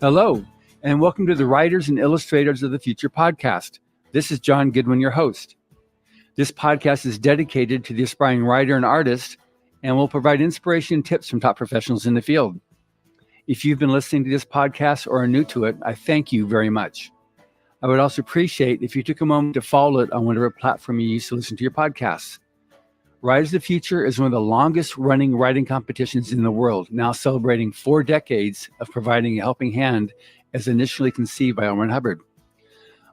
Hello, and welcome to the Writers and Illustrators of the Future podcast. This is John Goodwin, your host. This podcast is dedicated to the aspiring writer and artist and will provide inspiration and tips from top professionals in the field. If you've been listening to this podcast or are new to it, I thank you very much. I would also appreciate if you took a moment to follow it on whatever platform you use to listen to your podcasts. Writers of the Future is one of the longest running writing competitions in the world, now celebrating 4 decades of providing a helping hand as initially conceived by L. Ron Hubbard.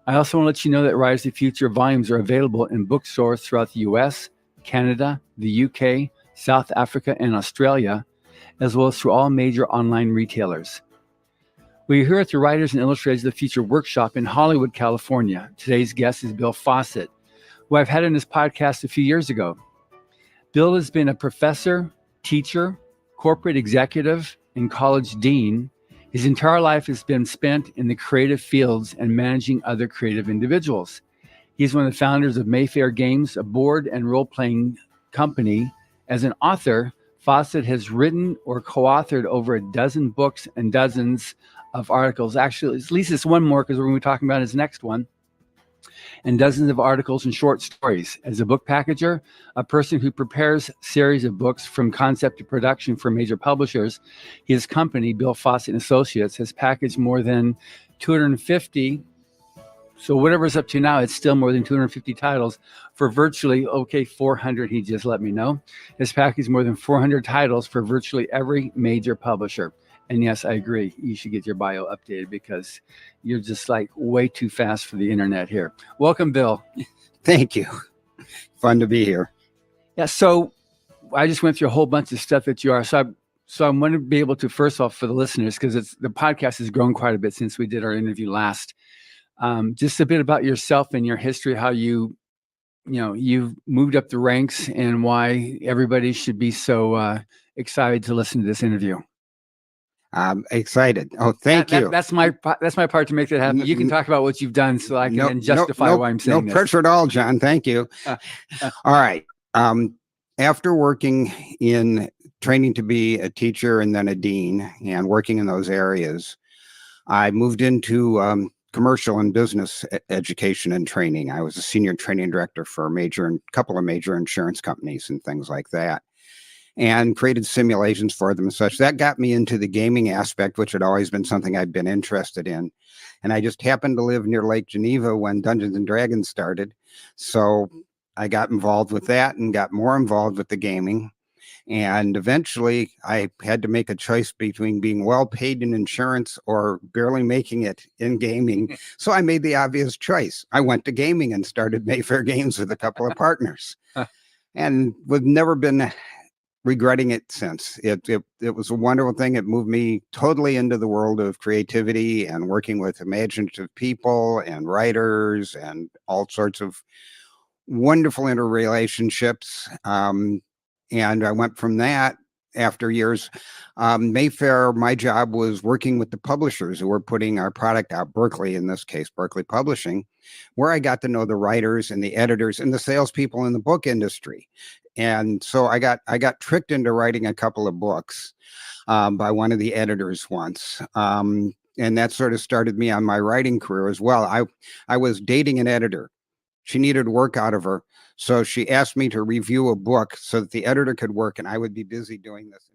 I also want to let you know that Writers of the Future volumes are available in bookstores throughout the US, Canada, the UK, South Africa, and Australia, as well as through all major online retailers. We're here at the Writers and Illustrators of the Future workshop in Hollywood, California. Today's guest is Bill Fawcett, who I've had on this podcast a few years ago. Bill has been a professor, teacher, corporate executive, and college dean. His entire life has been spent in the creative fields and managing other creative individuals. He's one of the founders of Mayfair Games, a board and role-playing company. As an author, Fawcett has written or co-authored over a dozen books and dozens of articles. Actually, at least it's one more because we're going to be talking about his next one. And dozens of articles and short stories. As a book packager, a person who prepares series of books from concept to production for major publishers, his company, Bill Fawcett Associates, has packaged more than 250. So whatever's up to now, it's still more than 250 titles for virtually, 400, he just let me know. Has packaged more than 400 titles for virtually every major publisher. And yes, I agree. You should get your bio updated because you're just like way too fast for the internet here. Welcome, Bill. Thank you. Fun to be here. Yeah. So I just went through a whole bunch of stuff that you are. So I'm going to be able to, first off, for the listeners, because the podcast has grown quite a bit since we did our interview last. Just a bit about yourself and your history, how you've moved up the ranks and why everybody should be so excited to listen to this interview. I'm excited. Oh, thank you. That's my part to make that happen. You can talk about what you've done so I can justify why I'm saying this. No pressure at all, John. Thank you. All right. After working in training to be a teacher and then a dean and working in those areas, I moved into commercial and business education and training. I was a senior training director for a couple of major insurance companies and things like that, and created simulations for them and such. That got me into the gaming aspect, which had always been something I'd been interested in. And I just happened to live near Lake Geneva when Dungeons and Dragons started. So I got involved with that and got more involved with the gaming. And eventually I had to make a choice between being well paid in insurance or barely making it in gaming. So I made the obvious choice. I went to gaming and started Mayfair Games with a couple of partners. And we've never been regretting it since. It was a wonderful thing. It moved me totally into the world of creativity and working with imaginative people and writers and all sorts of wonderful interrelationships. And I went from that after years. Mayfair, my job was working with the publishers who were putting our product out, Berkeley, in this case, Berkeley Publishing, where I got to know the writers and the editors and the salespeople in the book industry. And so I got tricked into writing a couple of books by one of the editors once. And that sort of started me on my writing career as well. I was dating an editor. She needed work out of her. So she asked me to review a book so that the editor could work and I would be busy doing this.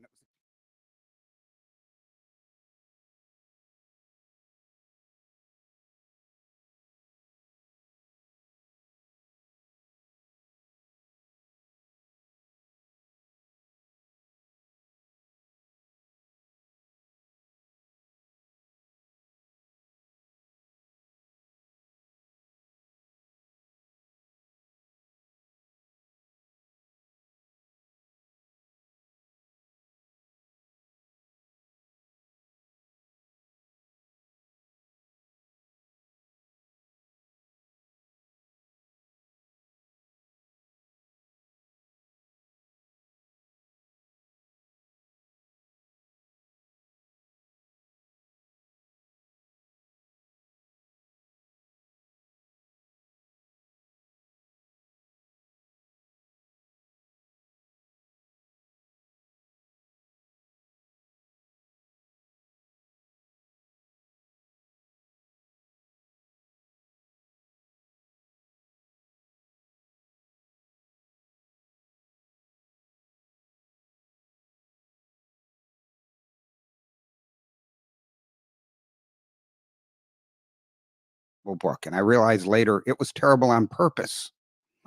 book. And I realized later it was terrible on purpose.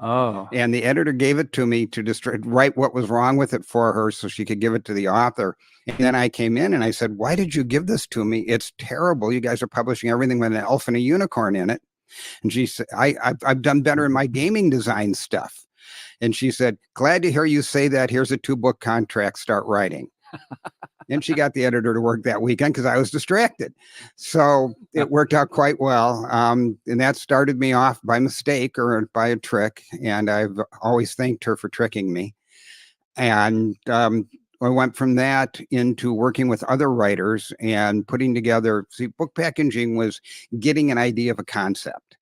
Oh, And the editor gave it to me to just write what was wrong with it for her so she could give it to the author. And then I came in and I said, why did you give this to me? It's terrible. You guys are publishing everything with an elf and a unicorn in it. And she said, I've done better in my gaming design stuff. And she said, glad to hear you say that. Here's a 2-book contract. Start writing. And she got the editor to work that weekend because I was distracted. So it worked out quite well. And that started me off by mistake or by a trick. And I've always thanked her for tricking me. And I went from that into working with other writers and putting together, book packaging was getting an idea of a concept.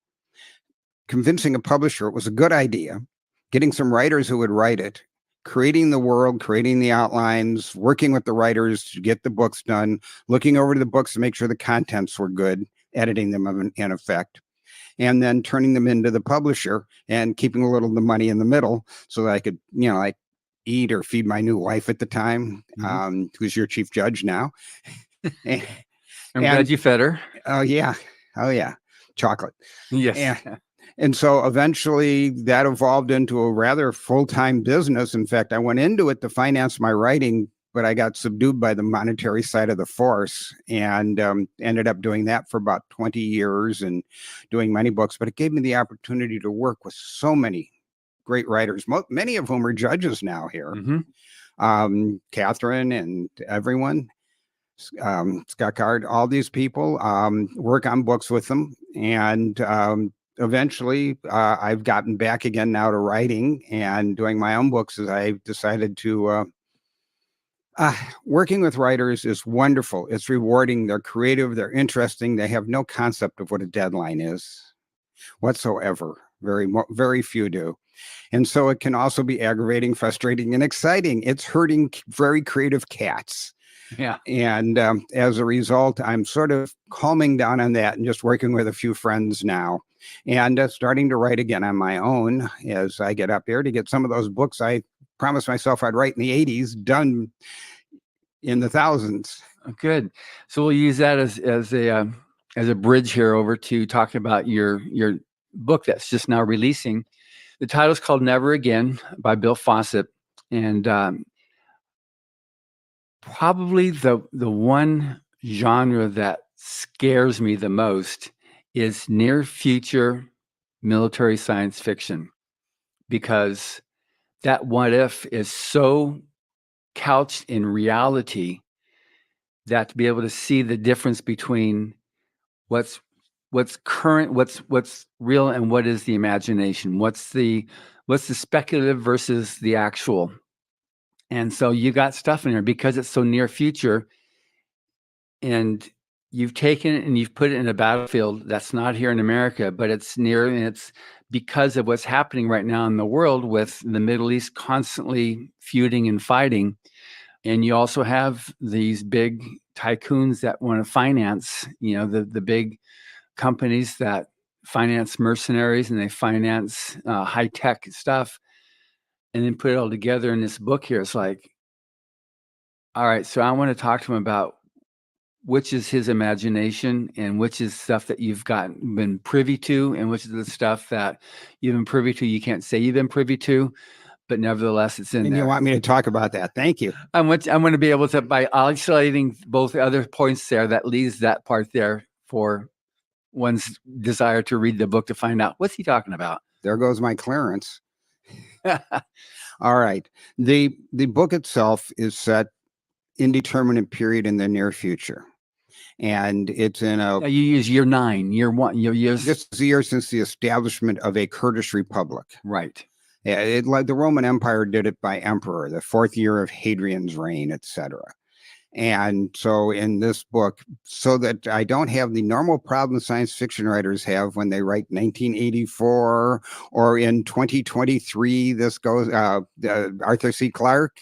Convincing a publisher it was a good idea, getting some writers who would write it, creating the world, creating the outlines, working with the writers to get the books done, looking over the books to make sure the contents were good, editing them in effect, and then turning them into the publisher and keeping a little of the money in the middle so that I could, like eat or feed my new wife at the time, who's your chief judge now. I'm glad you fed her. Oh, yeah. Chocolate. Yes. And so eventually that evolved into a rather full-time business. In fact, I went into it to finance my writing, but I got subdued by the monetary side of the force and ended up doing that for about 20 years and doing many books. But it gave me the opportunity to work with so many great writers, many of whom are judges now here. Catherine and everyone, Scott Card, all these people, work on books with them. And eventually, I've gotten back again now to writing and doing my own books as I decided to. Working with writers is wonderful. It's rewarding. They're creative. They're interesting. They have no concept of what a deadline is whatsoever. Very few do. And so it can also be aggravating, frustrating, and exciting. It's herding very creative cats. Yeah. And as a result, I'm sort of calming down on that and just working with a few friends now and starting to write again on my own as I get up there to get some of those books I promised myself I'd write in the 80s done in the thousands. Good. So we'll use that as a bridge here over to talking about your book that's just now releasing. The title is called Never Again by Bill Fawcett. And probably the one genre that scares me the most is near future military science fiction, because that what if is so couched in reality that to be able to see the difference between what's current, what's real, and what is the imagination, what's the speculative versus the actual. And so you got stuff in there because it's so near future, and you've taken it and you've put it in a battlefield that's not here in America, but it's near, and it's because of what's happening right now in the world with the Middle East constantly feuding and fighting. And you also have these big tycoons that want to finance, the big companies that finance mercenaries and they finance high-tech stuff, and then put it all together in this book here. It's like, all right, so I want to talk to him about which is his imagination and which is stuff that you've been privy to, and which is the stuff that you've been privy to you can't say you've been privy to, but nevertheless it's in and there. You want me to talk about that? Thank you. I'm going to be able to, by isolating both other points there, that leaves that part there for one's desire to read the book to find out what's he talking about. There goes my clearance. All right. The book itself is set indeterminate period in the near future. And it's in you use year 9, year 1, this is the year since the establishment of a Kurdish republic. Right. Yeah, like the Roman Empire did it by emperor, the 4th year of Hadrian's reign, etc. And so in this book, so that I don't have the normal problem science fiction writers have when they write 1984 or in 2023, this goes, Arthur C. Clarke,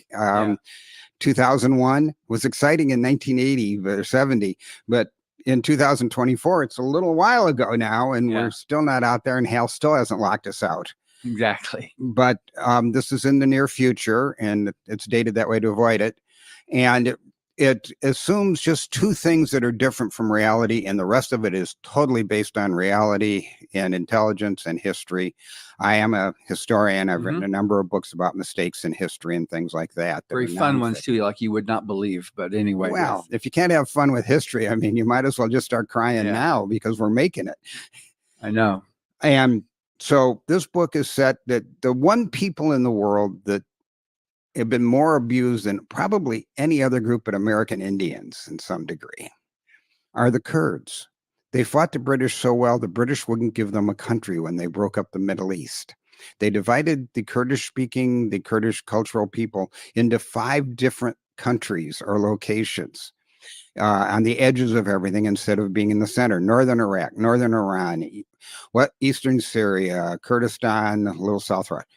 2001 was exciting in 1980 or 70, but in 2024, it's a little while ago now, and we're still not out there, and Hal still hasn't locked us out. Exactly. But this is in the near future, and it's dated that way to avoid it. And it assumes just two things that are different from reality, and the rest of it is totally based on reality and intelligence and history. I am a historian. I've written a number of books about mistakes in history and things like that. Very fun ones too, like you would not believe. But anyway, well, if you can't have fun with history, I mean, you might as well just start crying now, because we're making it. I know. And so this book is set that the one people in the world that have been more abused than probably any other group but American Indians in some degree are the Kurds. They fought the British so well, the British wouldn't give them a country when they broke up the Middle East. They divided the the Kurdish cultural people into 5 different countries or locations on the edges of everything instead of being in the center. Northern Iraq, Northern Iran, Eastern Syria, Kurdistan, a little South Iraq.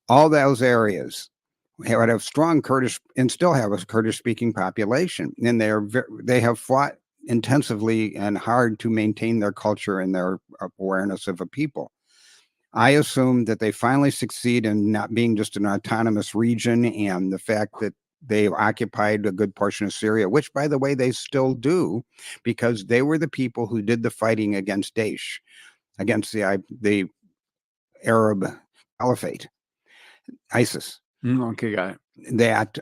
All those areas had a strong Kurdish and still have a Kurdish speaking population. And they have fought intensively and hard to maintain their culture and their awareness of a people. I assume that they finally succeed in not being just an autonomous region, and the fact that they've occupied a good portion of Syria, which, by the way, they still do, because they were the people who did the fighting against Daesh, against the Arab Caliphate, ISIS. Okay, got it. That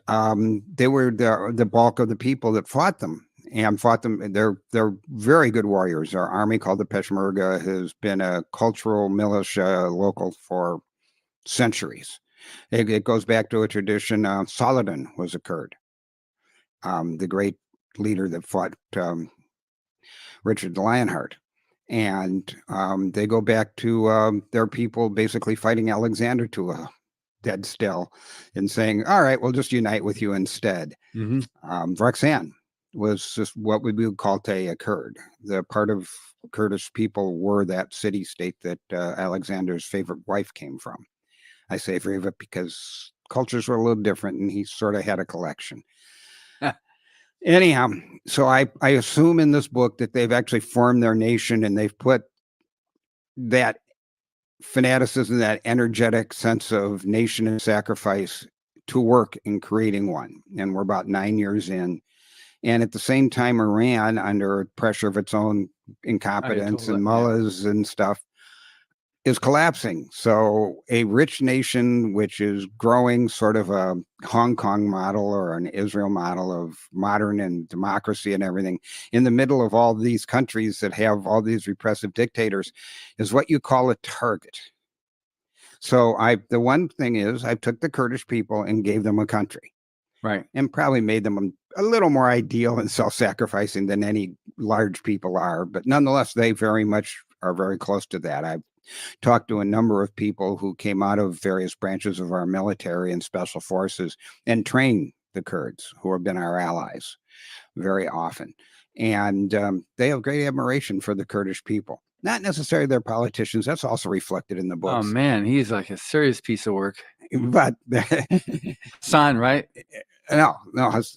they were the bulk of the people that fought them. And fought them. They're very good warriors. Our army, called the Peshmerga, has been a cultural militia local for centuries. It goes back to a tradition. Saladin was a Kurd, the great leader that fought Richard the Lionheart. And they go back to their people basically fighting Alexander to a dead still and saying, all right, we'll just unite with you instead. Roxanne was just what we would call today a Kurd. The part of Kurdish people were that city-state that Alexander's favorite wife came from. I say favorite because cultures were a little different, and he sort of had a collection. Anyhow, so I assume in this book that they've actually formed their nation, and they've put that fanaticism, that energetic sense of nation and sacrifice to work in creating one. And we're about 9 years in. And at the same time, Iran, under pressure of its own incompetence and mullahs and stuff, is collapsing. So a rich nation, which is growing sort of a Hong Kong model or an Israel model of modern and democracy and everything, in the middle of all these countries that have all these repressive dictators, is what you call a target. So the one thing is, I took the Kurdish people and gave them a country. Right. And probably made them a little more ideal and self-sacrificing than any large people are. But nonetheless, they very much are very close to that. I've talked to a number of people who came out of various branches of our military and special forces and trained the Kurds, who have been our allies very often. And they have great admiration for the Kurdish people. Not necessarily their politicians. That's also reflected in the books. Oh, man, he's like a serious piece of work. But Hassan, right? No,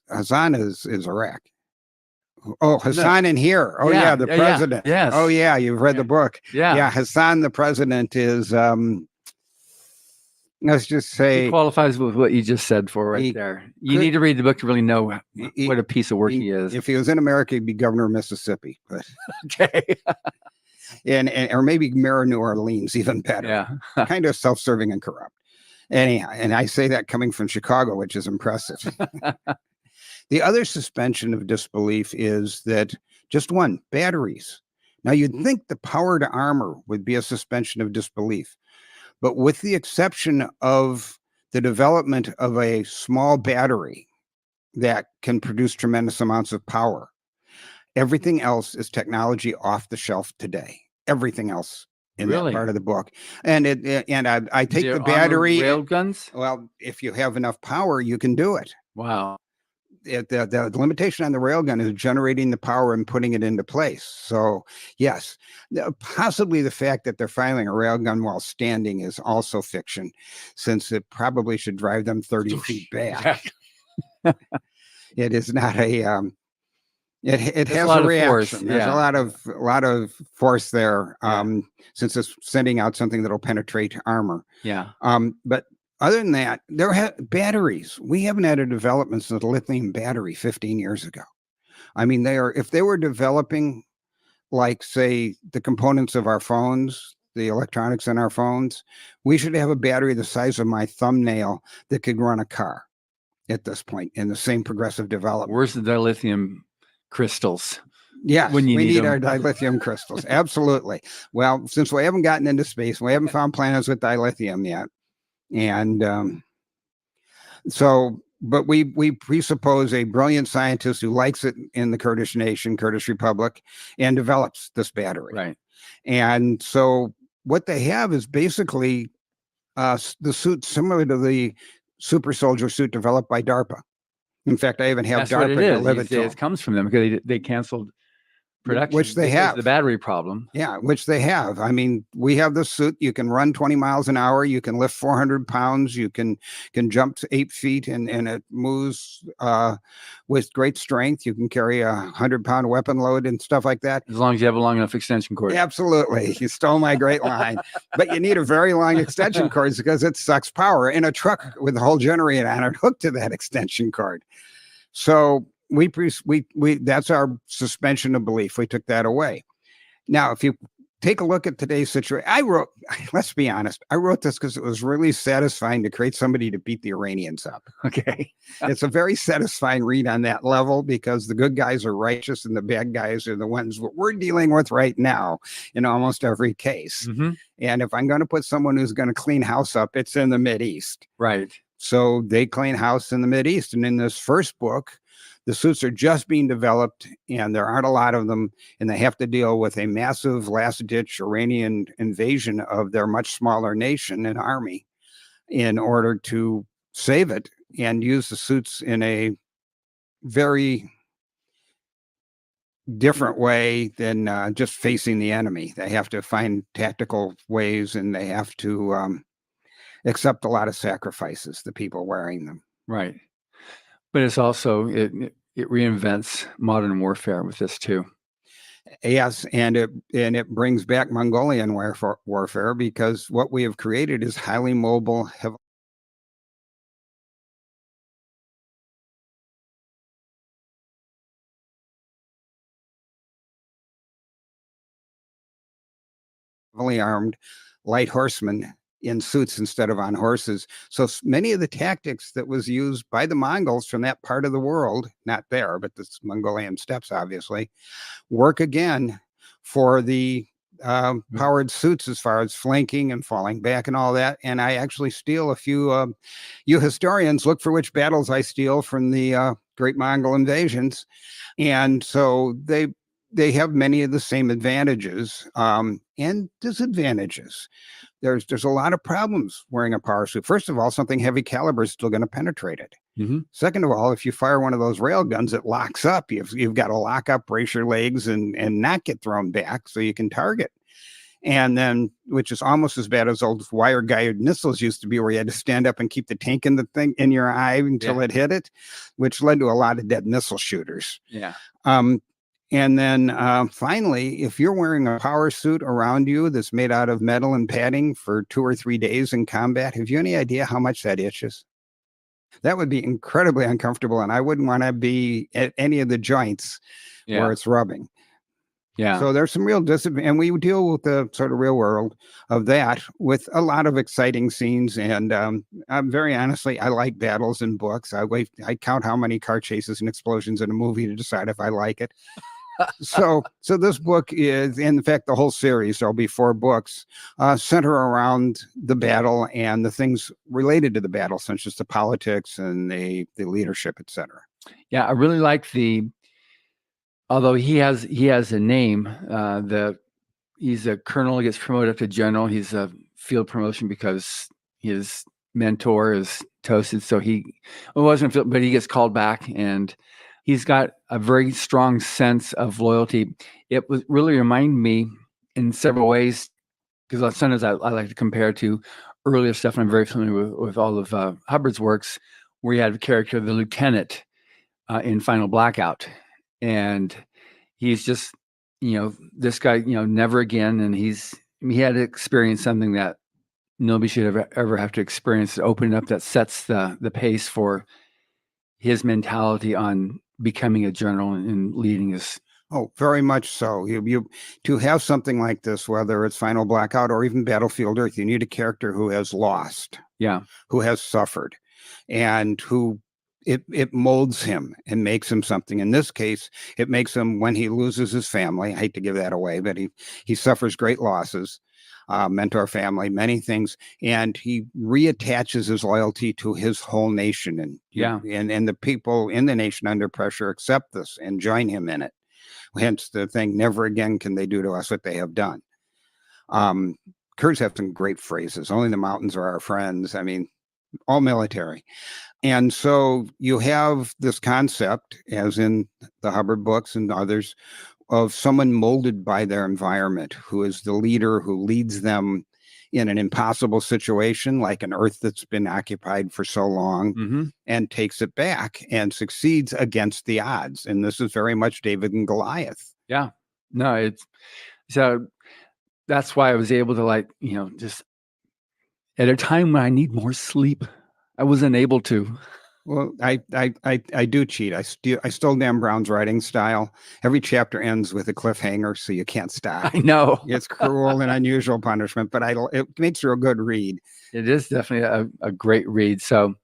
Hassan is Iraq. Oh, Hassan in here. Oh, yeah, the president. Yes. Oh, yeah, you've read the book. Yeah. Hassan, the president, is, let's just say, he qualifies with what you just said for there. You need to read the book to really know what a piece of work he is. If he was in America, he'd be governor of Mississippi. But okay. or maybe mayor of New Orleans, even better. Yeah. Kind of self-serving and corrupt. Anyhow, and I say that coming from Chicago, which is impressive. The other suspension of disbelief is that just one, batteries. Now, you'd think the power to armor would be a suspension of disbelief, but with the exception of the development of a small battery that can produce tremendous amounts of power, everything else is technology off the shelf today. Everything else in that part of the book. And I take the battery. Rail guns? Well, if you have enough power, you can do it. Wow. The limitation on the railgun is generating the power and putting it into place. So, yes, possibly the fact that they're firing a railgun while standing is also fiction, since it probably should drive them 30 feet back. It is not a it has a reaction. There's a lot of force there, since it's sending out something that'll penetrate armor. Yeah. But other than that, batteries. We haven't had a development since the lithium battery 15 years ago. I mean, if they were developing, like, say, the components of our phones, the electronics in our phones, we should have a battery the size of my thumbnail that could run a car at this point in the same progressive development. Where's the dilithium crystals? Yes, when you we need them. our dilithium crystals. Absolutely. Well, since we haven't gotten into space, we haven't found planets with dilithium yet. And but we presuppose a brilliant scientist who likes it in the Kurdish nation, Kurdish Republic, and develops this battery. Right. And so what they have is basically the suit similar to the super soldier suit developed by DARPA. In fact, I even have That's DARPA what it is. deliver it to It comes from them because they canceled production, which they have. The battery problem. Yeah, which they have. I mean, we have this suit. You can run 20 miles an hour. You can lift 400 pounds. You can jump to 8 feet, and it moves with great strength. You can carry 100-pound weapon load and stuff like that. As long as you have a long enough extension cord. Absolutely. You stole my great line. But you need a very long extension cord because it sucks power in a truck with a whole generator on it hooked to that extension cord. So we that's our suspension of belief. We took that away. Now, if you take a look at today's situation, let's be honest, I wrote this because it was really satisfying to create somebody to beat the Iranians up. Okay. It's a very satisfying read on that level because the good guys are righteous and the bad guys are the ones we're dealing with right now in almost every case. Mm-hmm. And if I'm going to put someone who's going to clean house up, it's in the Mideast. Right. So they clean house in the Mideast. And in this first book, the suits are just being developed, and there aren't a lot of them, and they have to deal with a massive last-ditch Iranian invasion of their much smaller nation and army in order to save it and use the suits in a very different way than just facing the enemy. They have to find tactical ways, and they have to accept a lot of sacrifices, the people wearing them. Right. But it's also, it reinvents modern warfare with this too. Yes, and it brings back Mongolian warfare because what we have created is highly mobile, heavily armed light horsemen in suits instead of on horses. So many of the tactics that was used by the Mongols from that part of the world, not there, but the Mongolian steppes, obviously, work again for the powered suits as far as flanking and falling back and all that. And I actually steal a few, you historians look for which battles I steal from the great Mongol invasions. And so they have many of the same advantages and disadvantages. There's a lot of problems wearing a power suit. First of all, something heavy caliber is still going to penetrate it. Mm-hmm. Second of all, if you fire one of those rail guns, it locks up. You've got to lock up, brace your legs, and not get thrown back so you can target. And then, which is almost as bad as old wire guided missiles used to be, where you had to stand up and keep the tank in the thing in your eye until it hit it, which led to a lot of dead missile shooters. Yeah. And then finally, if you're wearing a power suit around you that's made out of metal and padding for 2 or 3 days in combat, have you any idea how much that itches? That would be incredibly uncomfortable, and I wouldn't want to be at any of the joints where it's rubbing. Yeah. So there's some real disadvantage, and we deal with the sort of real world of that with a lot of exciting scenes. And I'm very honestly, I like battles in books. I count how many car chases and explosions in a movie to decide if I like it. So this book is, in fact, the whole series, there'll be 4 books, center around the battle and the things related to the battle, such as the politics and the leadership, etc. Yeah, I really like although he has a name, he's a colonel, gets promoted up to general. He's a field promotion because his mentor is toasted. So but he gets called back, and he's got a very strong sense of loyalty. It was really remind me in several ways, because sometimes I like to compare to earlier stuff, and I'm very familiar with all of Hubbard's works, where he had the character of the lieutenant in Final Blackout. And he's just, this guy, never again. And he had to experience something that nobody should ever have to experience it. Opening up that sets the pace for his mentality on becoming a general and leading his. Oh, very much so. You to have something like this, whether it's Final Blackout or even Battlefield Earth, you need a character who has lost, Yeah. who has suffered, and who it molds him and makes him something. In this case, it makes him, when he loses his family, I hate to give that away, but he suffers great losses, mentor family, many things, and he reattaches his loyalty to his whole nation, and Yeah. and the people in the nation under pressure accept this and join him in it. Hence the thing, never again can they do to us what they have done. Kurds have some great phrases. Only the mountains are our friends. I mean, all military. And so you have this concept, as in the Hubbard books and others, of someone molded by their environment, who is the leader, who leads them in an impossible situation, like an Earth that's been occupied for so long, Mm-hmm. and takes it back and succeeds against the odds. And this is very much David and Goliath. Yeah. No, it's so that's why I was able to, just at a time when I need more sleep, I wasn't able to. Well, I do cheat. I stole Dan Brown's writing style. Every chapter ends with a cliffhanger, so you can't stop. I know. It's cruel and unusual punishment, but it makes for a good read. It is definitely a great read. So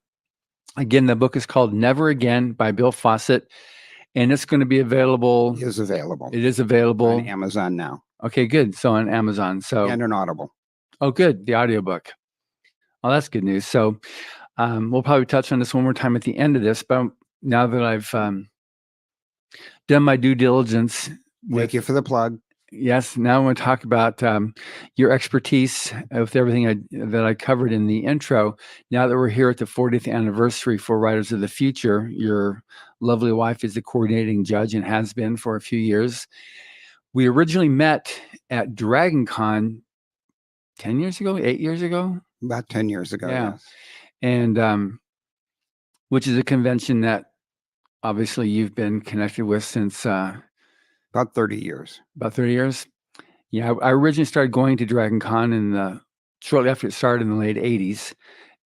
again, the book is called Never Again by Bill Fawcett, and it's going to be available. It is available. It is available on Amazon now. Okay, good. So on Amazon. So and an Audible. Oh, good. The audiobook. Oh, that's good news. So we'll probably touch on this one more time at the end of this, but now that I've done my due diligence. Thank you for the plug. Yes. Now I want to talk about your expertise with everything that I covered in the intro. Now that we're here at the 40th anniversary for Writers of the Future, your lovely wife is the coordinating judge and has been for a few years. We originally met at Dragon Con 10 years ago, 8 years ago? About 10 years ago, yeah. Yes. And which is a convention that obviously you've been connected with since about 30 years. About 30 years? Yeah, I originally started going to Dragon Con shortly after it started in the late 80s,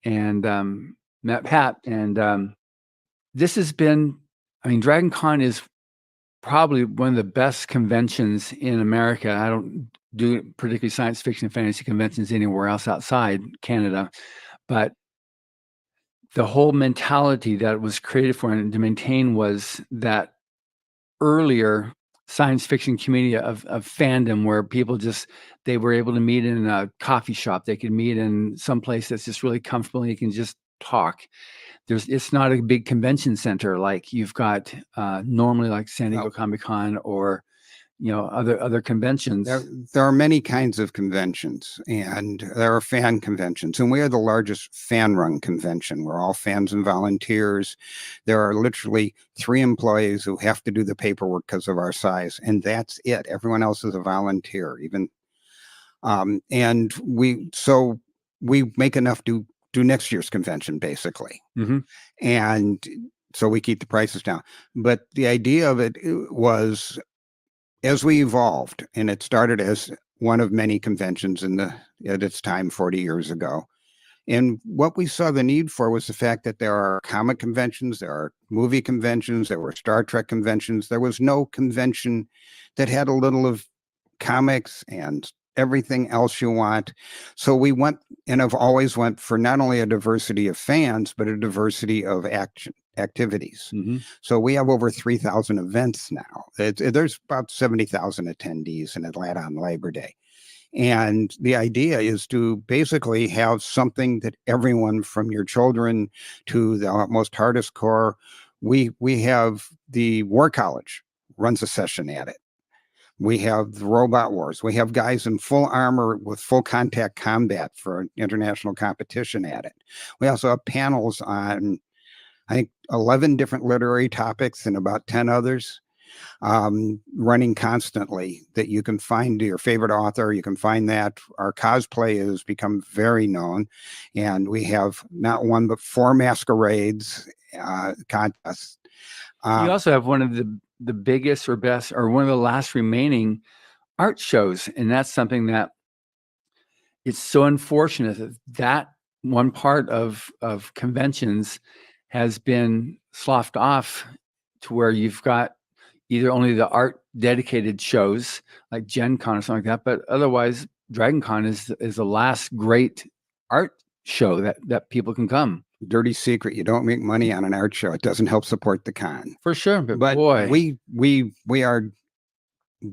and met Pat. And this has been, Dragon Con is probably one of the best conventions in America. I don't do particularly science fiction and fantasy conventions anywhere else outside Canada, but the whole mentality that was created for it and to maintain was that earlier science fiction community of fandom, where people they were able to meet in a coffee shop. They could meet in some place that's just really comfortable and you can just talk. It's not a big convention center like you've got normally, like San Diego Comic-Con or other conventions. There are many kinds of conventions, and there are fan conventions, and we are the largest fan-run convention. We're all fans and volunteers. There are literally 3 employees who have to do the paperwork because of our size, and that's it. Everyone else is a volunteer, even. And we make enough to do next year's convention, basically. Mm-hmm. And so we keep the prices down. But the idea of it was, as we evolved, and it started as one of many conventions at its time 40 years ago. And what we saw the need for was the fact that there are comic conventions, there are movie conventions, there were Star Trek conventions. There was no convention that had a little of comics and everything else you want. So we went, and I've always went for not only a diversity of fans, but a diversity of activities. Mm-hmm. So we have over 3,000 events now. There's about 70,000 attendees in Atlanta on Labor Day. And the idea is to basically have something that everyone, from your children to the most hardest core, we have the War College runs a session at it. We have the Robot Wars. We have guys in full armor with full contact combat for international competition at it. We also have panels on, I think, 11 different literary topics and about 10 others running constantly that you can find your favorite author. You can find that. Our cosplay has become very known, and we have not 1, but 4 masquerades contests. You also have one of the biggest or best, or one of the last remaining art shows, and that's something that it's so unfortunate that that one part of conventions has been sloughed off to where you've got either only the art dedicated shows like Gen Con or something like that, but otherwise Dragon Con is the last great art show that people can come. Dirty secret: you don't make money on an art show. It doesn't help support the con. For sure, but boy, we are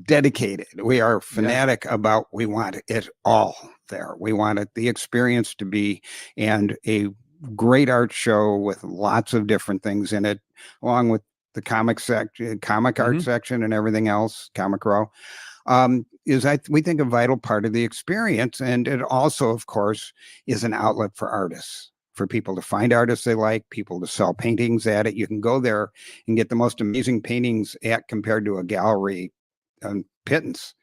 dedicated. We are fanatic about. We want it all there. We want the experience to be, and a great art show with lots of different things in it, along with the comic section, comic art section, and everything else. Comic Row is we think a vital part of the experience, and it also, of course, is an outlet for artists. For people to find artists they like, people to sell paintings at it. You can go there and get the most amazing paintings compared to a gallery pittance,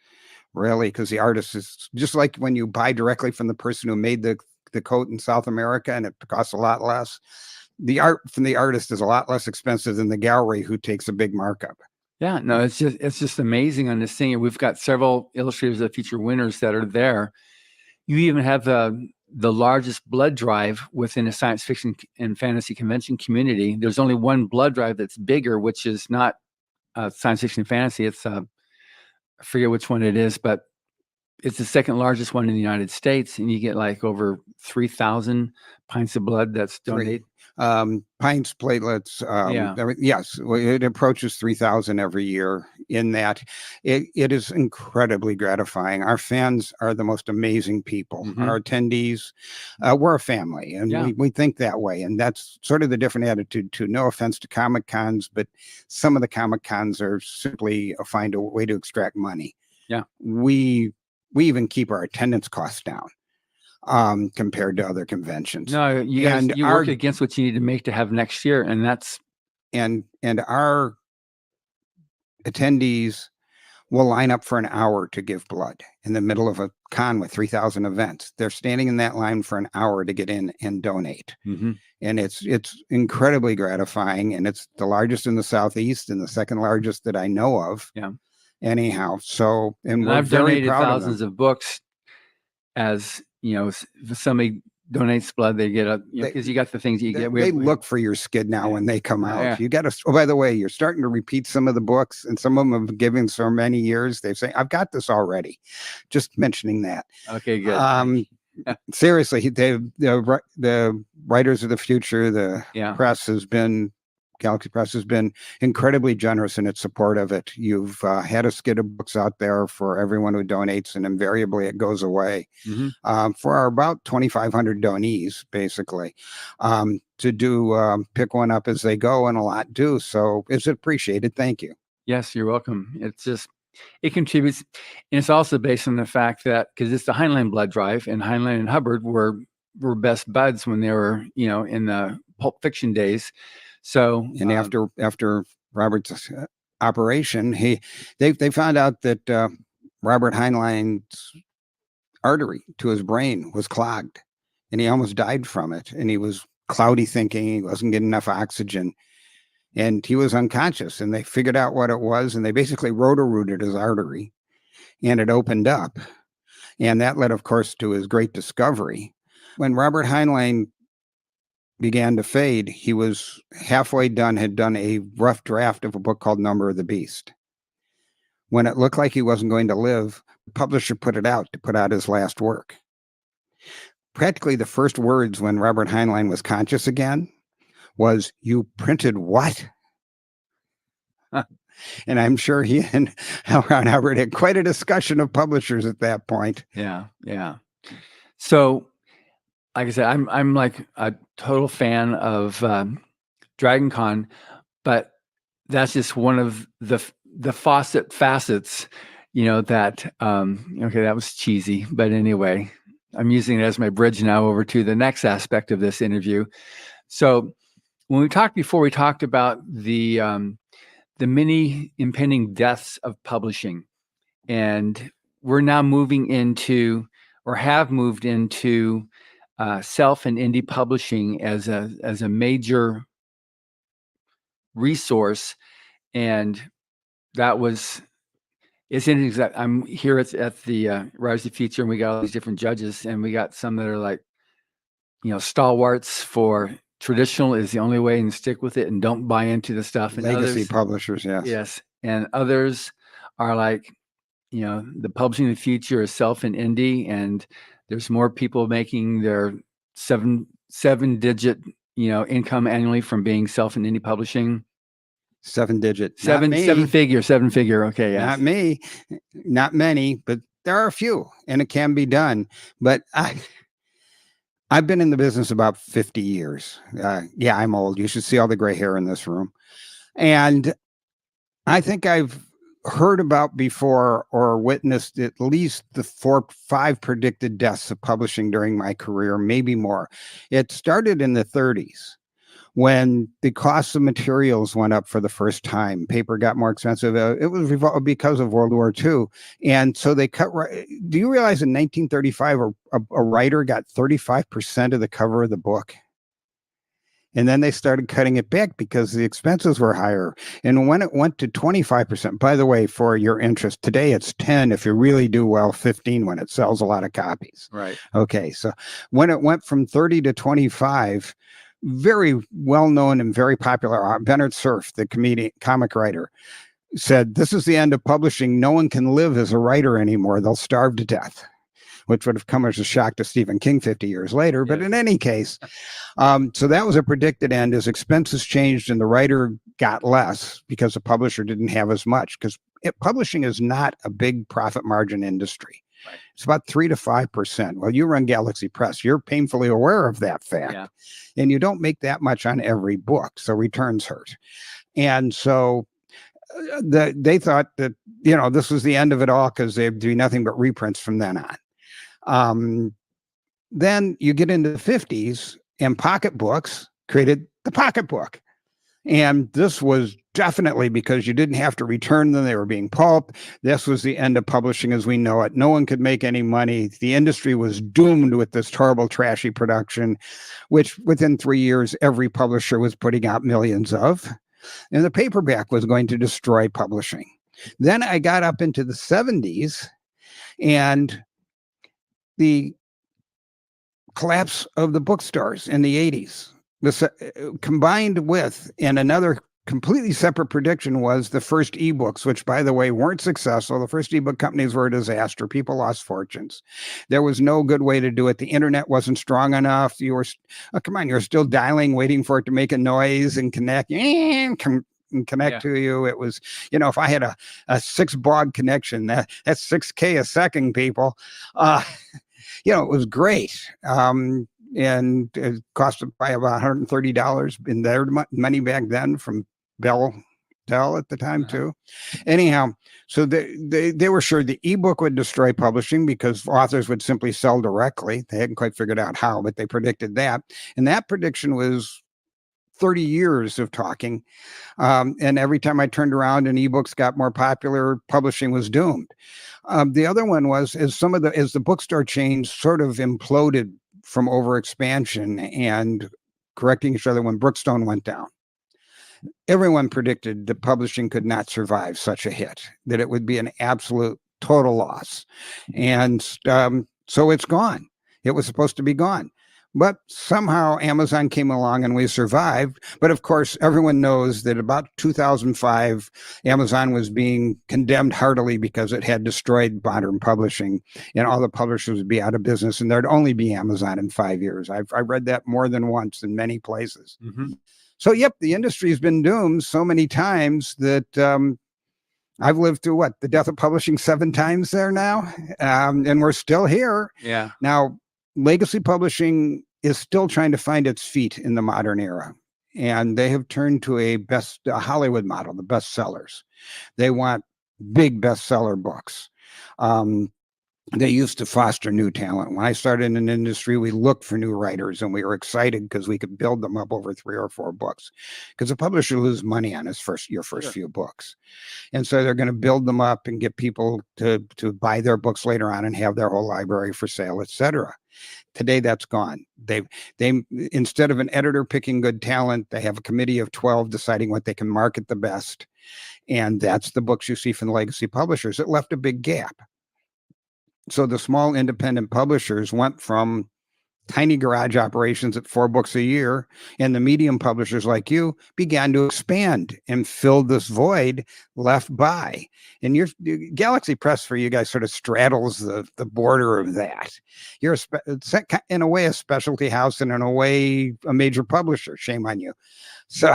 really, because the artist is just like when you buy directly from the person who made the coat in South America, and it costs a lot less. The art from the artist is a lot less expensive than the gallery who takes a big markup. Yeah, no, it's just amazing on this thing. We've got several Illustrators of the Future winners that are there. You even have the largest blood drive within a science fiction and fantasy convention community. There's only one blood drive that's bigger, which is not science fiction and fantasy. It's I forget which one it is, but it's the second largest one in the United States, and you get like over 3,000 pints of blood that's donated. Pints, platelets. Yes, it approaches 3,000 every year. In that, it is incredibly gratifying. Our fans are the most amazing people. Our attendees, we're a family, and we think that way. And that's sort of the different attitude too. No offense to Comic Cons, but some of the Comic Cons are simply find a way to extract money. Yeah, we even keep our attendance costs down compared to other conventions. No, you work against what you need to make to have next year, and that's and our attendees will line up for an hour to give blood in the middle of a con with 3,000 events. They're standing in that line for an hour to get in and donate. And it's incredibly gratifying, and it's the largest in the Southeast and the second largest that I know of. Anyhow, so and I've donated thousands of books. As you know, if somebody donates blood, they get because you got the things you get. They look for your skid now when they come out. You got to. Oh, by the way, you're starting to repeat some of the books, and some of them have given so many years. They say, "I've got this already." Just mentioning that. Okay, good. Seriously, the writers of the future, the press has been. Galaxy Press has been incredibly generous in its support of it. You've had a skid of books out there for everyone who donates, and invariably it goes away for our about 2,500 donees, basically, to do pick one up as they go, and a lot do. So it's appreciated. Thank you. Yes, you're welcome. It contributes, and it's also based on the fact that because it's the Heinlein blood drive, and Heinlein and Hubbard were best buds when they were in the Pulp Fiction days. So, and after Robert's operation, they found out that Robert Heinlein's artery to his brain was clogged, and he almost died from it. And he was cloudy thinking, he wasn't getting enough oxygen, and he was unconscious. And they figured out what it was, and they basically roto-rooted his artery, and it opened up. And that led, of course, to his great discovery. When Robert Heinlein began to fade, he was halfway done, had done a rough draft of a book called Number of the Beast. When it looked like he wasn't going to live, the publisher put it out to put out his last work. Practically the first words when Robert Heinlein was conscious again was, "You printed what?" And I'm sure he and L. Ron Hubbard had quite a discussion of publishers at that point. Yeah. So, like I said, I'm like a total fan of Dragon Con, but that's just one of the Fawcett facets, that okay, that was cheesy, but anyway, I'm using it as my bridge now over to the next aspect of this interview. So when we talked before, we talked about the many impending deaths of publishing, and we're now moving into, or have moved into, self and indie publishing as a major resource, and that was It's interesting. I'm here at the Rise of Feature, and we got all these different judges, and we got some that are like, stalwarts for traditional is the only way, and stick with it, and don't buy into the stuff. And Legacy others, publishers, yes. yes, and others are like, the publishing of the future is self and indie, and there's more people making their seven-digit income annually from being self and indie publishing. Seven figure. Okay, yes. Not me, not many, but there are a few, and it can be done. But I've been in the business about 50 years. Yeah, I'm old. You should see all the gray hair in this room. And I think I've heard about before or witnessed at least the 4 or 5 predicted deaths of publishing during my career, maybe more. It started in the 30s when the cost of materials went up for the first time. Paper got more expensive. It was because of World War II. And so they cut. Do you realize in 1935, a writer got 35% of the cover of the book? And then they started cutting it back because the expenses were higher. And when it went to 25%, by the way, for your interest, today it's 10 if you really do well, 15 when it sells a lot of copies. Right. Okay. So when it went from 30 to 25, very well-known and very popular Bernard Cerf, the comic writer, said, "This is the end of publishing. No one can live as a writer anymore. They'll starve to death," which would have come as a shock to Stephen King 50 years later. But in any case, so that was a predicted end as expenses changed and the writer got less because the publisher didn't have as much, because publishing is not a big profit margin industry. Right. It's about 3 to 5%. Well, you run Galaxy Press. You're painfully aware of that fact. Yeah. And you don't make that much on every book, so returns hurt. And so they thought that, this was the end of it all because they'd do nothing but reprints from then on. Then you get into the 50s, and pocketbooks created the pocketbook. And this was definitely because you didn't have to return them. They were being pulped. This was the end of publishing as we know it. No one could make any money. The industry was doomed with this horrible, trashy production, which within 3 years, every publisher was putting out millions of. And the paperback was going to destroy publishing. Then I got up into the 70s, and the collapse of the bookstores in the 80s. This combined with, and another completely separate prediction was the first ebooks, which, by the way, weren't successful. The first ebook companies were a disaster. People lost fortunes. There was no good way to do it. The internet wasn't strong enough. You were, you're still dialing, waiting for it to make a noise and connect. And connect to you. It was, if I had a 6 baud connection, that's 6K a second, people. It was great. And it cost by about $130 in their money back then from Bell at the time too. Anyhow, so they were sure the ebook would destroy publishing because authors would simply sell directly. They hadn't quite figured out how, but they predicted that. And that prediction was 30 years of talking. And every time I turned around and ebooks got more popular, publishing was doomed. The other one was as the bookstore chains sort of imploded from overexpansion and correcting each other when Brookstone went down. Everyone predicted that publishing could not survive such a hit, that it would be an absolute total loss. And so it's gone. It was supposed to be gone. But somehow Amazon came along and we survived. But of course, everyone knows that about 2005, Amazon was being condemned heartily because it had destroyed modern publishing and all the publishers would be out of business and there'd only be Amazon in 5 years. I read that more than once in many places. Mm-hmm. So, yep, the industry's been doomed so many times that I've lived through the death of publishing 7 times there now. And we're still here. Yeah. Now, legacy publishing is still trying to find its feet in the modern era. And they have turned to a Hollywood model, the bestsellers. They want big bestseller books. They used to foster new talent. When I started in an industry, we looked for new writers and we were excited because we could build them up over 3 or 4 books. Because a publisher loses money on your first few books. And so they're going to build them up and get people to buy their books later on and have their whole library for sale, etc. Today, that's gone. They instead of an editor picking good talent, they have a committee of 12 deciding what they can market the best. And that's the books you see from the legacy publishers. It left a big gap. So the small independent publishers went from tiny garage operations at 4 books a year, and the medium publishers like you began to expand and fill this void left by. And your Galaxy Press for you guys sort of straddles the border of that. You're in a way a specialty house, and in a way a major publisher. Shame on you. So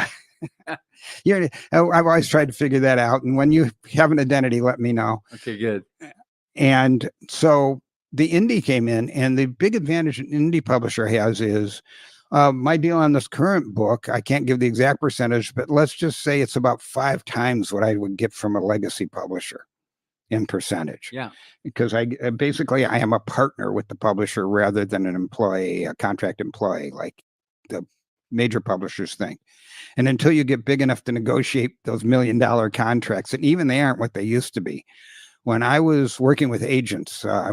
I've always tried to figure that out. And when you have an identity, let me know. Okay, good. And so the indie came in, and the big advantage an indie publisher has is my deal on this current book. I can't give the exact percentage, but let's just say it's about 5 times what I would get from a legacy publisher in percentage. Yeah. Because I am a partner with the publisher rather than an employee, a contract employee, like the major publishers think. And until you get big enough to negotiate those $1 million contracts, and even they aren't what they used to be. When I was working with agents, I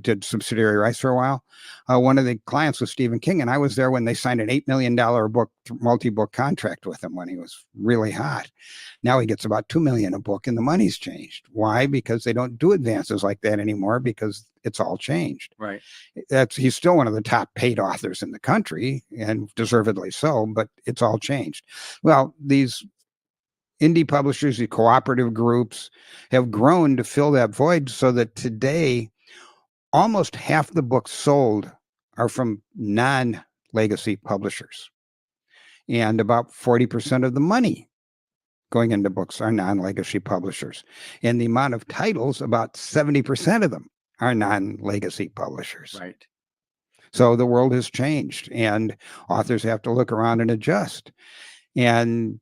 did subsidiary rights for a while. One of the clients was Stephen King, and I was there when they signed an $8 million book, multi-book contract with him when he was really hot. Now he gets about $2 million a book, and the money's changed. Why? Because they don't do advances like that anymore, because it's all changed. Right. He's still one of the top paid authors in the country, and deservedly so, but it's all changed. Well, these indie publishers, the cooperative groups have grown to fill that void, so that today almost half the books sold are from non-legacy publishers. And about 40% of the money going into books are non-legacy publishers. And the amount of titles, about 70% of them are non-legacy publishers. Right. So the world has changed, and authors have to look around and adjust. And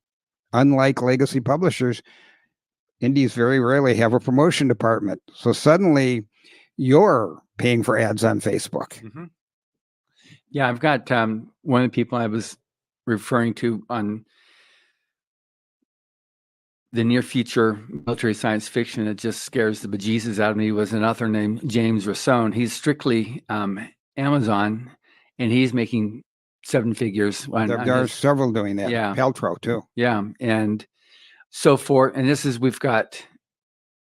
unlike legacy publishers, indies very rarely have a promotion department. So suddenly you're paying for ads on Facebook. Mm-hmm. Yeah, I've got one of the people I was referring to on the near future military science fiction that just scares the bejesus out of me was an author named James Rassone. He's strictly Amazon, and he's making 7 figures. There are several doing that. Yeah. Paltrow too. Yeah. And so forth. And we've got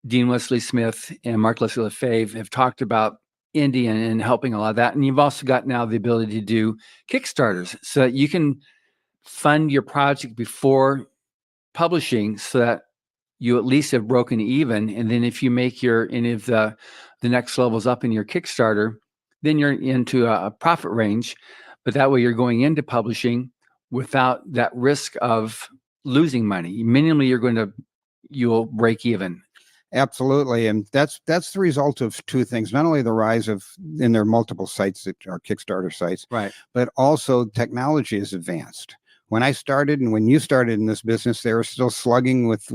Dean Wesley Smith and Mark Leslie Lefebvre have talked about indie and helping a lot of that. And you've also got now the ability to do Kickstarters so that you can fund your project before publishing, so that you at least have broken even. And then if you make any of the next levels up in your Kickstarter, then you're into a profit range. But that way you're going into publishing without that risk of losing money. Minimally, you'll break even. Absolutely. And that's the result of 2 things. Not only the rise in their multiple sites that are Kickstarter sites, right, but also technology has advanced. When I started and when you started in this business, they were still slugging with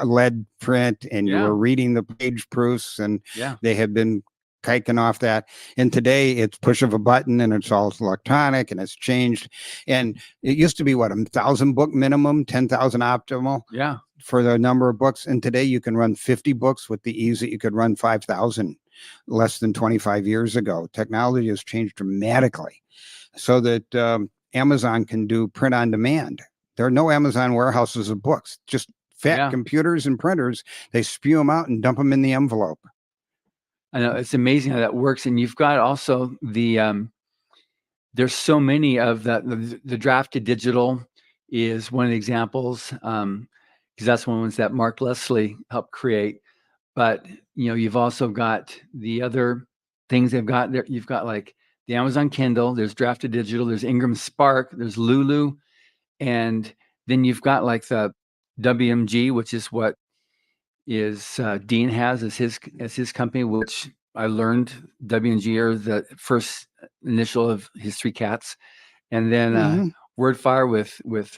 lead print, and you were reading the page proofs, and they had been kiking off that. And today it's push of a button, and it's all electronic, and it's changed. And it used to be 1,000 book minimum, 10,000 optimal. Yeah. For the number of books. And today you can run 50 books with the ease that you could run 5,000 less than 25 years ago. Technology has changed dramatically, so that Amazon can do print on demand. There are no Amazon warehouses of books, just fat computers and printers. They spew them out and dump them in the envelope. I know, it's amazing how that works. And you've got also there's so many of the draft to digital is one of the examples. Because that's one of the ones that Mark Leslie helped create. But, you've also got the other things they've got there. You've got like the Amazon Kindle, there's Draft to Digital, there's Ingram Spark, there's Lulu. And then you've got like the WMG, which is what Dean has as his company, which I learned WMG are the first initial of his 3 cats. And then Wordfire with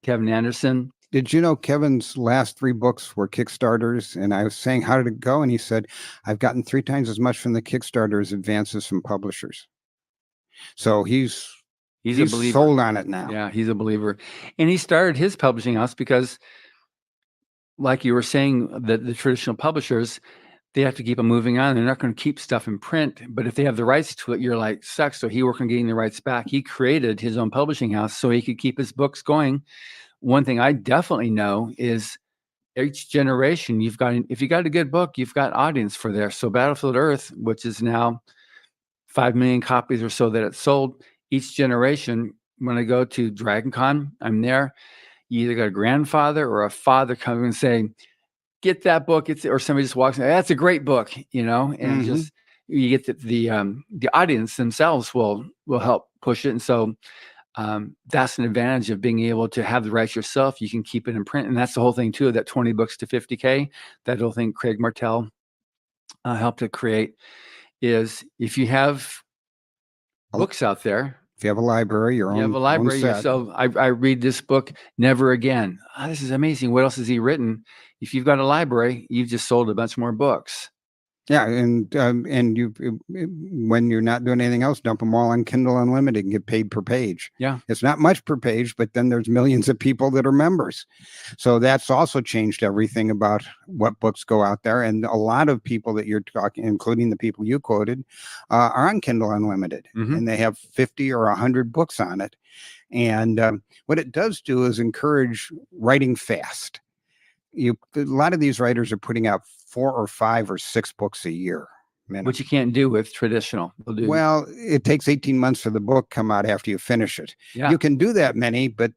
Kevin Anderson. Did you know Kevin's last 3 books were Kickstarters? And I was saying, how did it go? And he said, I've gotten 3 times as much from the Kickstarter as advances from publishers. So he's a believer. Sold on it now. Yeah, he's a believer. And he started his publishing house because, like you were saying, the traditional publishers, they have to keep it moving on. They're not going to keep stuff in print. But if they have the rights to it, you're like, sucks. So he worked on getting the rights back. He created his own publishing house so he could keep his books going one thing I definitely know is each generation if you got a good book, you've got audience for there. So Battlefield Earth, which is now 5 million copies or so that it's sold, each generation, when I go to Dragon Con, I'm there. You either got a grandfather or a father coming and saying, get that book. Or somebody just walks in, that's a great book, and just you get the audience themselves will help push it. And so that's an advantage of being able to have the rights yourself. You can keep it in print. And that's the whole thing too, that 20 books to 50K, that whole thing Craig Martell helped to create, is if you have books out there. If you have a library, you have a library yourself. I read this book, Never Again. Oh, this is amazing. What else has he written? If you've got a library, you've just sold a bunch more books. Yeah, and you, when you're not doing anything else, dump them all on Kindle Unlimited and get paid per page. Yeah, it's not much per page, but then there's millions of people that are members. So that's also changed everything about what books go out there. And a lot of people that you're talking, including the people you quoted, are on Kindle Unlimited, and they have 50 or 100 books on it. And what it does do is encourage writing fast. A lot of these writers are putting out 4 or 5 or 6 books a year, which you can't do with traditional. Well, it takes 18 months for the book come out after you finish it. Yeah. You can do that many, but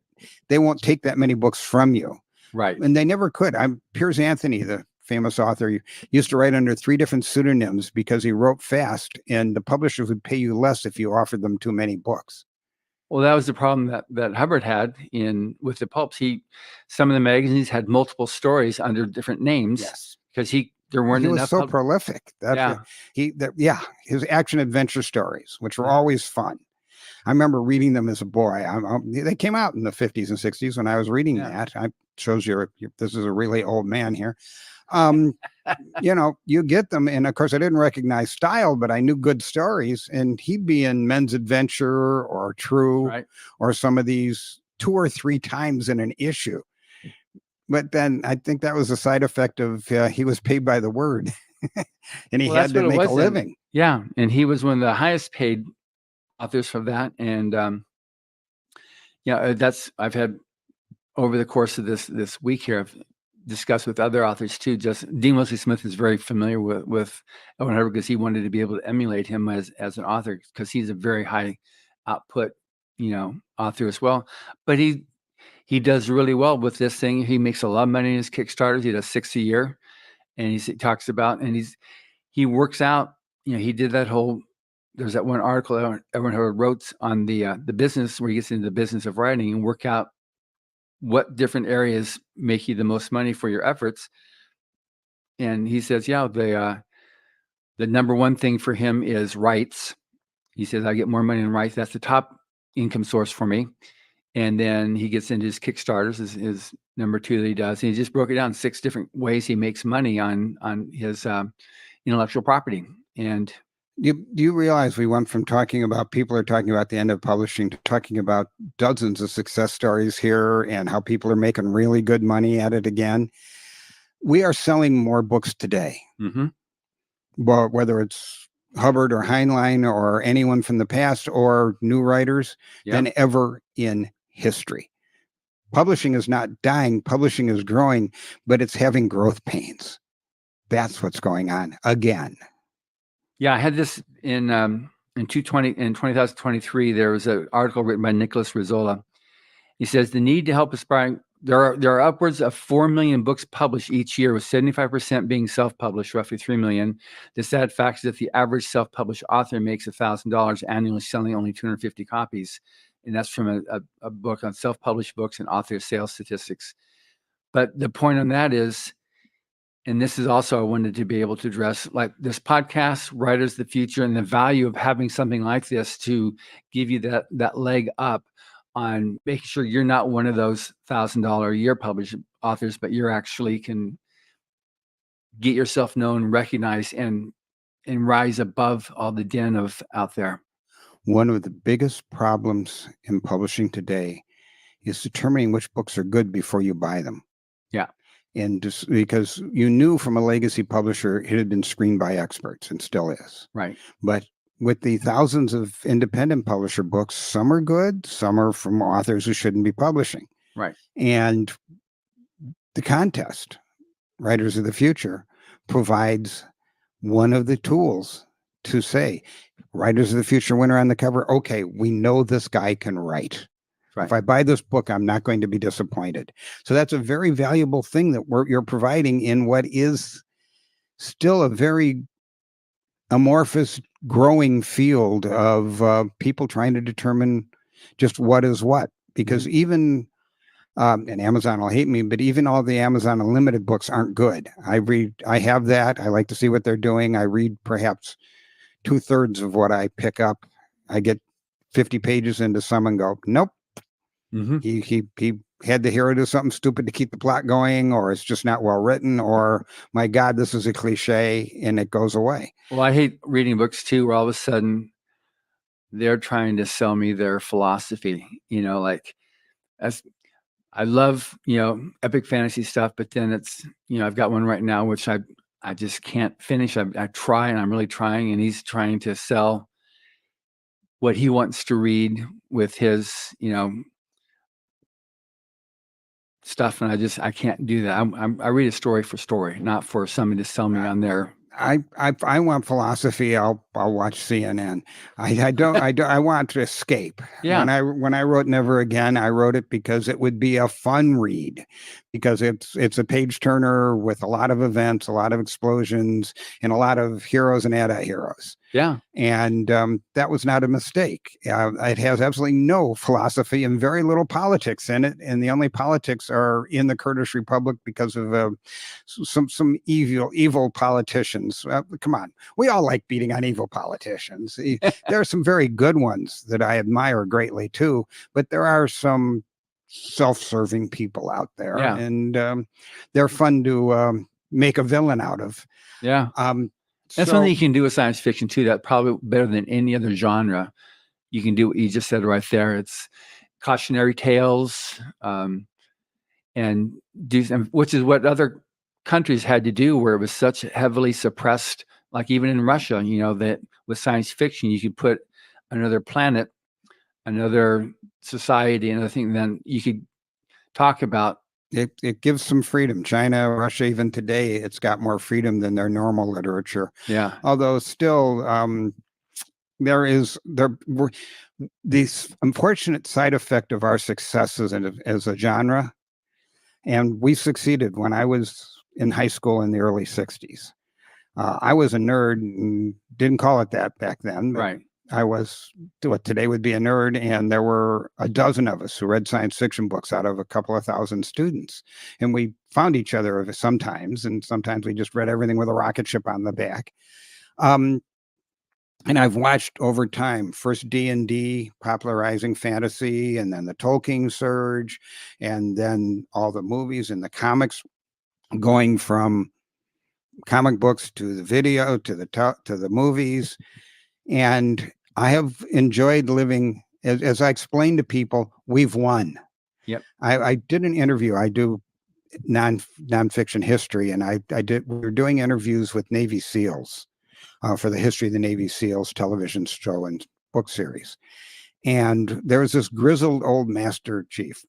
they won't take that many books from you. Right. And they never could. Piers Anthony, the famous author, used to write under 3 different pseudonyms because he wrote fast, and the publishers would pay you less if you offered them too many books. Well, that was the problem that Hubbard had with the pulps. Some of the magazines had multiple stories under different names. Yes, because there weren't enough. He was so prolific. His action adventure stories, which were always fun. I remember reading them as a boy. They came out in the 50s and 60s when I was reading that. I shows you this is a really old man here. You get them, and of course I didn't recognize style, but I knew good stories, and he'd be in Men's Adventure or True, or some of these 2 or 3 times in an issue. But then I think that was a side effect of he was paid by the word, and he had to make a living. Yeah, and he was one of the highest paid authors for that. And I've had over the course of this week here, I've discussed with other authors too. Dean Wesley Smith is very familiar with Owen Hubbard because he wanted to be able to emulate him as an author, because he's a very high output, author as well. But he does really well with this thing. He makes a lot of money in his Kickstarters. He does 6 a year, and he talks about, and he works out. He did that whole. There's that one article Owen Hubbard wrote on the business, where he gets into the business of writing and work out what different areas make you the most money for your efforts. And he says, the number one thing for him is rights. He says, I get more money in rights. That's the top income source for me. And then he gets into his Kickstarters, is number 2 that he does. And he just broke it down 6 different ways he makes money on his intellectual property. And do you realize we went from people are talking about the end of publishing to talking about dozens of success stories here and how people are making really good money at it again? We are selling more books today. But whether it's Hubbard or Heinlein or anyone from the past or new writers than ever in history. Publishing is not dying. Publishing is growing, but it's having growth pains. That's what's going on again. Yeah, I had this in 2023. There was an article written by Nicholas Rizzola. He says the need to help aspiring. There are upwards of 4 million books published each year, with 75% being self-published, roughly 3 million. The sad fact is that the average self-published author makes $1,000 annually, selling only 250 copies, and that's from a book on self-published books and author sales statistics. But the point on that is, and this is also I wanted to be able to address, like this podcast, Writers of the Future, and the value of having something like this to give you that leg up on making sure you're not one of those $1,000 a year published authors, but you're actually can get yourself known, recognized, and rise above all the din of out there. One of the biggest problems in publishing today is determining which books are good before you buy them. Yeah. And just because you knew from a legacy publisher, it had been screened by experts and still is. Right. But with the thousands of independent publisher books, some are good, some are from authors who shouldn't be publishing. Right. And the contest, Writers of the Future, provides one of the tools to say, Writers of the Future winner on the cover. Okay, we know this guy can write. Right. If I buy this book, I'm not going to be disappointed. So that's a very valuable thing that you're providing in what is still a very amorphous, growing field of people trying to determine just what is what. Because even, and Amazon will hate me, but even all the Amazon Unlimited books aren't good. I have that. I like to see what they're doing. I read perhaps 2/3 of what I pick up. I get 50 pages into some and go, nope. He had the hero do something stupid to keep the plot going, or it's just not well written, or my God, this is a cliche, and it goes away. Well, I hate reading books too, where all of a sudden they're trying to sell me their philosophy, like as I love, epic fantasy stuff, but then it's, I've got one right now, which I just can't finish. I try, and I'm really trying, and he's trying to sell what he wants to read with his, stuff. And I can't do that. I read a story for story, not for somebody to sell me on their. I want philosophy. I'll watch CNN. I want to escape. Yeah. When I wrote Never Again, I wrote it because it would be a fun read, because it's a page turner with a lot of events, a lot of explosions, and a lot of heroes and anti-heroes. Yeah. And that was not a mistake. It has absolutely no philosophy and very little politics in it. And the only politics are in the Kurdish Republic because of some evil politicians. Come on. We all like beating on evil politicians. There are some very good ones that I admire greatly too, but there are some self-serving people out there. Yeah. And they're fun to make a villain out of. Yeah. That's something you can do with science fiction too. That probably better than any other genre. You can do what you just said right there. It's cautionary tales, and which is what other countries had to do, where it was such heavily suppressed. Like even in Russia, that with science fiction, you could put another planet, another society, another thing. Then you could talk about. It gives some freedom. China, Russia, even today, it's got more freedom than their normal literature. Yeah. Although still, this unfortunate side effect of our successes as a genre, and we succeeded. When I was in high school in the early 60s, I was a nerd and didn't call it that back then. But right. I was what today would be a nerd, and there were a dozen of us who read science fiction books out of a couple of thousand students. And we found each other sometimes, and sometimes we just read everything with a rocket ship on the back. And I've watched over time, first D&D popularizing fantasy, and then the Tolkien surge, and then all the movies and the comics going from comic books to the video to the movies. And I have enjoyed living, as I explained to people, we've won. Yep. I did an interview. I do nonfiction history, and we were doing interviews with Navy SEALs for the History of the Navy SEALs television show and book series. And there was this grizzled old master chief.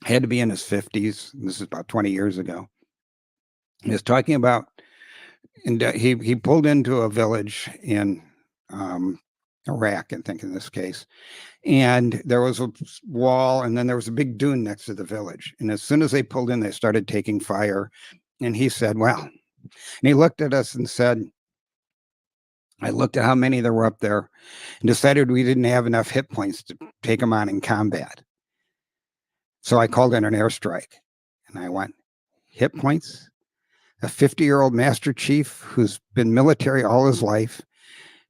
Had to be in his 50s. This is about 20 years ago. He was talking about, and he pulled into a village in Iraq, I think in this case, and there was a wall, and then there was a big dune next to the village. And as soon as they pulled in, they started taking fire. And he said, well, and he looked at us and said, I looked at how many there were up there and decided we didn't have enough hit points to take them on in combat. So I called in an airstrike, and I went, hit points? A 50-year-old master chief who's been military all his life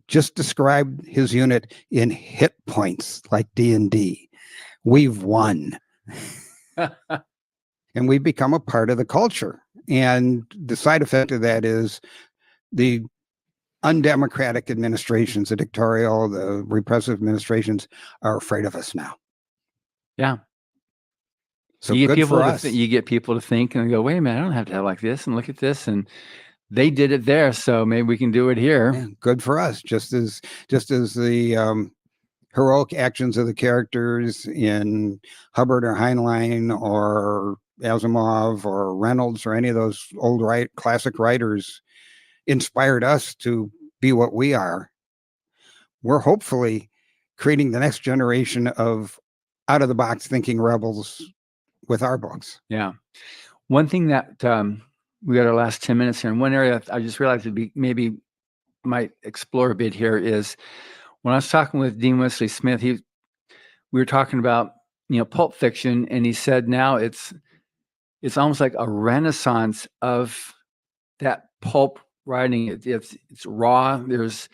just described his unit in hit points like D&D. We've won. And we've become a part of the culture. And the side effect of that is the undemocratic administrations, the dictatorial, the repressive administrations are afraid of us now. Yeah. So you get people to think and go, wait a minute, I don't have to have like this, and look at this, and they did it there, so maybe we can do it here. Yeah, good for us. Just as the heroic actions of the characters in Hubbard or Heinlein or Asimov or Reynolds or any of those old classic writers inspired us to be what we are. We're hopefully creating the next generation of out of the box thinking rebels with our books. Yeah. One thing that we got our last 10 minutes here, and one area I just realized would be maybe might explore a bit here is when I was talking with Dean Wesley Smith, we were talking about, pulp fiction, and he said now it's almost like a renaissance of that pulp writing. It's raw. There's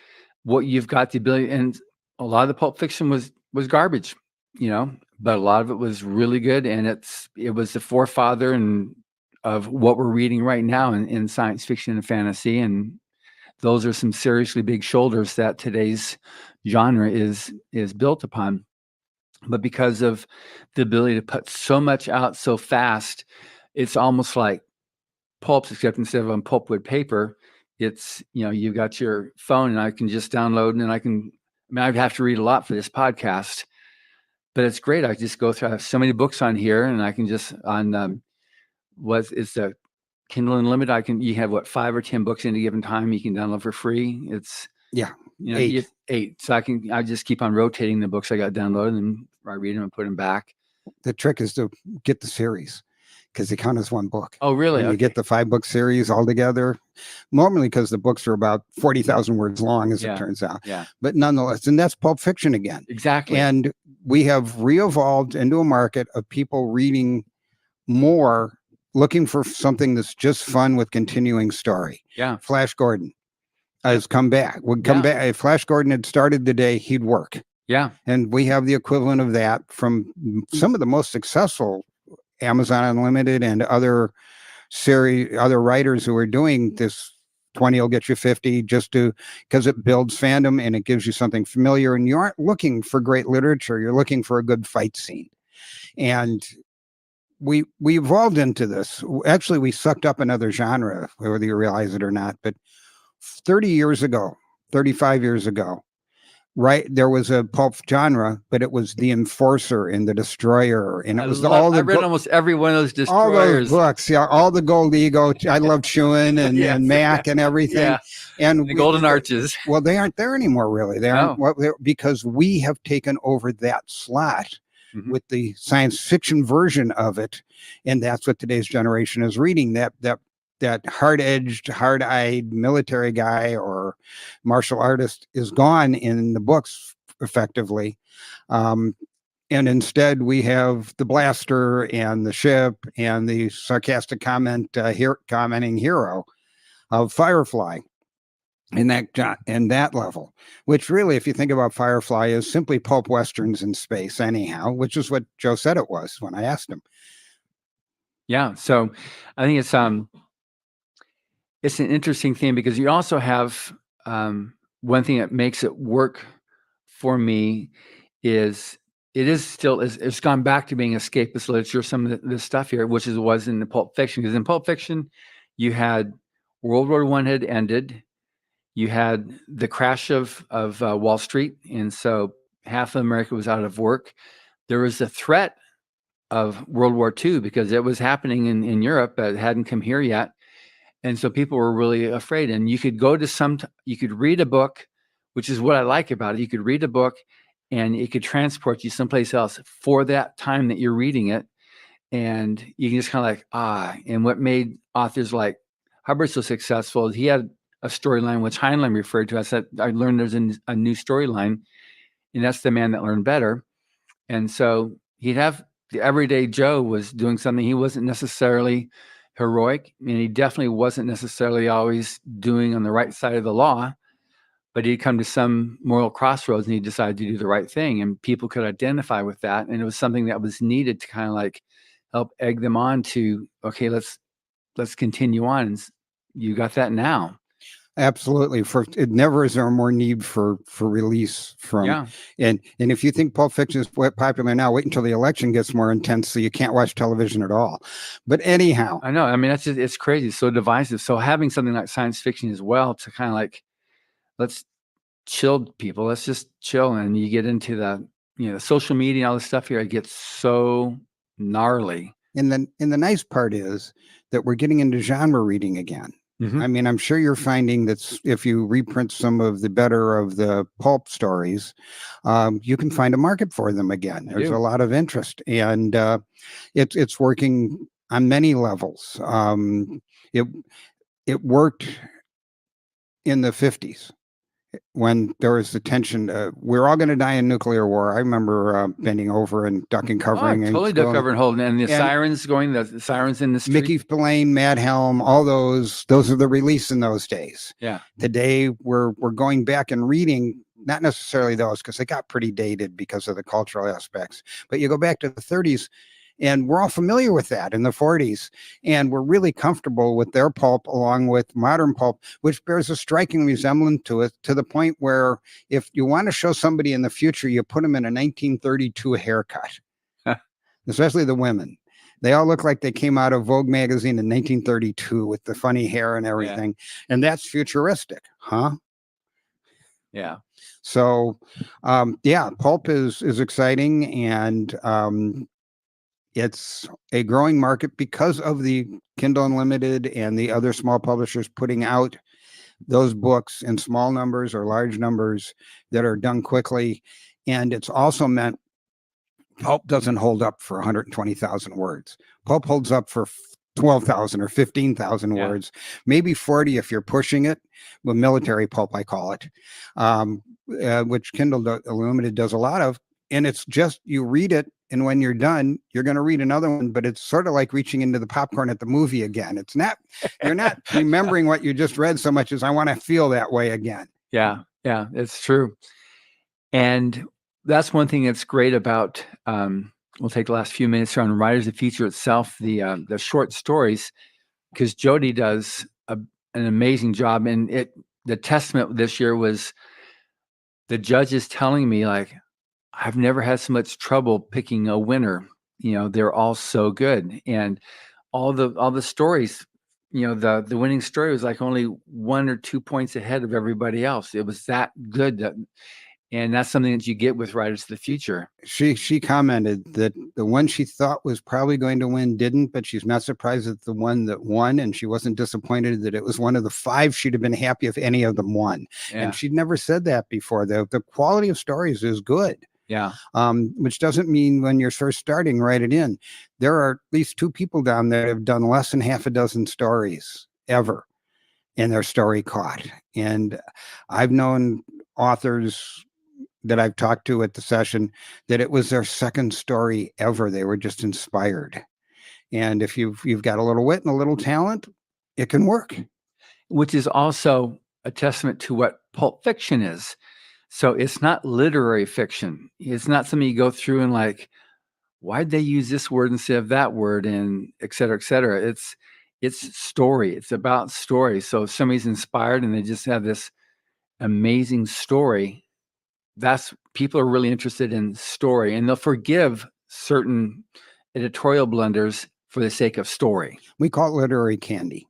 what you've got the ability, and a lot of the pulp fiction was garbage, but a lot of it was really good, and it was the forefather of what we're reading right now in science fiction and fantasy, and those are some seriously big shoulders that today's genre is built upon. But because of the ability to put so much out so fast, it's almost like pulps, except instead of on pulpwood paper, it's, you've got your phone and I can just download and I'd have to read a lot for this podcast, but it's great. I just go through, I have so many books on here and I can just it's the Kindle Unlimited. You have 5 or 10 books in a given time you can download for free. It's 8. So I just keep on rotating the books I got downloaded and I read them and put them back. The trick is to get the series because they count as one book. Oh, really? And you get the 5-book series all together. Normally, because the books are about 40,000 words long, as it turns out. Yeah. But nonetheless, and that's pulp fiction again. Exactly. And we have re-evolved into a market of people reading more, looking for something that's just fun with continuing story. Yeah. Flash Gordon has come back. Would come back. If Flash Gordon had started today, he'd work. Yeah. And we have the equivalent of that from some of the most successful Amazon Unlimited and other writers who are doing this 20 will get you 50 because it builds fandom and it gives you something familiar, and you aren't looking for great literature, you're looking for a good fight scene. And we evolved into this. Actually, we sucked up another genre, whether you realize it or not, but 35 years ago, right, there was a pulp genre, but it was The Enforcer and The Destroyer, and it was I read almost every one of those Destroyers. All those books, all the Gold Ego. I loved Chewin and Mac and everything. And the Golden Arches. Well, they aren't there anymore, really. They aren't because we have taken over that slot with the science fiction version of it, and that's what today's generation is reading. That hard-edged, hard-eyed military guy or martial artist is gone in the books effectively. And instead we have the blaster and the ship and the sarcastic commenting hero of Firefly in that level, which really, if you think about Firefly, is simply pulp westerns in space anyhow, which is what Joe said it was when I asked him. Yeah. So I think it's an interesting thing because you also have one thing that makes it work for me is it's gone back to being escapist literature, some of this stuff here, which was in the pulp fiction. Because in pulp fiction, you had World War I had ended, you had the crash of Wall Street, and so half of America was out of work. There was a threat of World War II because it was happening in Europe, but it hadn't come here yet. And so people were really afraid. And you could you could read a book, which is what I like about it. You could read a book and it could transport you someplace else for that time that you're reading it. And you can just kind of and what made authors like Hubbard so successful is he had a storyline, which Heinlein referred to. I learned there's a new storyline, and that's The Man That Learned Better. And so he'd have the everyday Joe was doing something he wasn't necessarily heroic, and he definitely wasn't necessarily always doing on the right side of the law, but he'd come to some moral crossroads and he decided to do the right thing, and people could identify with that, and it was something that was needed to kind of like help egg them on to, okay, let's continue on. And you got that now. Absolutely. Never is there more need for release from. And if you think Pulp Fiction is popular now, wait until the election gets more intense so you can't watch television at all. But anyhow, I know. I mean, it's crazy. So divisive. So having something like science fiction as well to kind of like, let's chilled people. Let's just chill. And you get into the social media and all this stuff here. It gets so gnarly. And the nice part is that we're getting into genre reading again. Mhm. I mean, I'm sure you're finding that if you reprint some of the better of the pulp stories, you can find a market for them again. There's a lot of interest, and it's working on many levels. It worked in the 50s when there was the tension. We're all going to die in nuclear war. I remember bending over and ducking, covering. Totally and duck, cover, and hold. And the sirens going, the sirens in the street. Mickey Spillane, Mad Helm, all those are the release in those days. Yeah. Today we're going back and reading, not necessarily those because they got pretty dated because of the cultural aspects, but you go back to the 30s and we're all familiar with that in the 40s. And we're really comfortable with their pulp along with modern pulp, which bears a striking resemblance to it, to the point where if you want to show somebody in the future, you put them in a 1932 haircut, especially the women. They all look like they came out of Vogue magazine in 1932 with the funny hair and everything. Yeah. And that's futuristic, huh? Yeah. So, pulp is exciting, and it's a growing market because of the Kindle Unlimited and the other small publishers putting out those books in small numbers or large numbers that are done quickly. And it's also meant pulp doesn't hold up for 120,000 words. Pulp holds up for 12,000 or 15,000 words, maybe 40 if you're pushing it. Well, military pulp, I call it, which Kindle Unlimited does a lot of. And it's just, you read it, and when you're done, you're going to read another one, but it's sort of like reaching into the popcorn at the movie again. It's not, you're not remembering what you just read so much as I want to feel that way again. Yeah, it's true. And that's one thing that's great about, we'll take the last few minutes here on Writers of the Future itself, the short stories, because Jody does an amazing job. And the testament this year was the judges telling me, like, I've never had so much trouble picking a winner. They're all so good. And all the stories, the winning story was like only 1 or 2 points ahead of everybody else. It was that good. And that's something that you get with Writers of the Future. She commented that the one she thought was probably going to win didn't, but she's not surprised at the one that won. And she wasn't disappointed that it was one of the 5. She'd have been happy if any of them won. Yeah. And she'd never said that before. The quality of stories is good. Yeah. Which doesn't mean when you're first starting, write it in. There are at least 2 people down there that have done less than half a dozen stories ever, and their story caught. And I've known authors that I've talked to at the session that it was their second story ever. They were just inspired. And if you've got a little wit and a little talent, it can work. Which is also a testament to what pulp fiction is. So it's not literary fiction. It's not something you go through and like, why'd they use this word instead of that word, and et cetera, et cetera. It's story. It's about story. So if somebody's inspired and they just have this amazing story, people are really interested in story, and they'll forgive certain editorial blunders for the sake of story. We call it literary candy.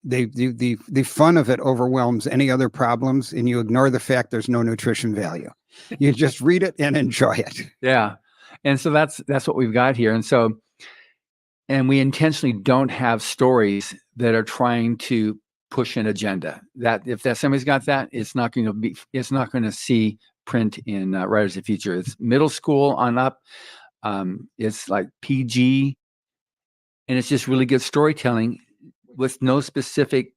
The fun of it overwhelms any other problems, and you ignore the fact there's no nutrition value. You just read it and enjoy it. Yeah. And so that's what we've got here. And we intentionally don't have stories that are trying to push an agenda. That if somebody's got that, it's not going to see print in Writers of the Future. It's middle school on up. It's like PG, and it's just really good storytelling with no specific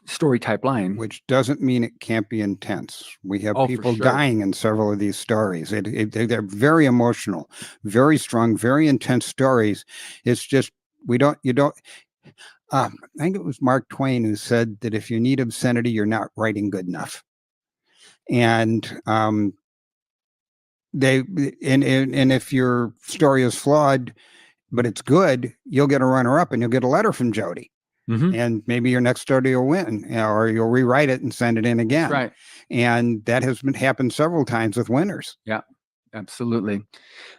story type line. Which doesn't mean it can't be intense. We have people dying in several of these stories. They're very emotional, very strong, very intense stories. It's just, I think it was Mark Twain who said that if you need obscenity, you're not writing good enough. And if your story is flawed, but it's good, you'll get a runner-up and you'll get a letter from Jody. Mm-hmm. And maybe your next story will win, or you'll rewrite it and send it in again. That's right. And that has happened several times with winners. Yeah, absolutely.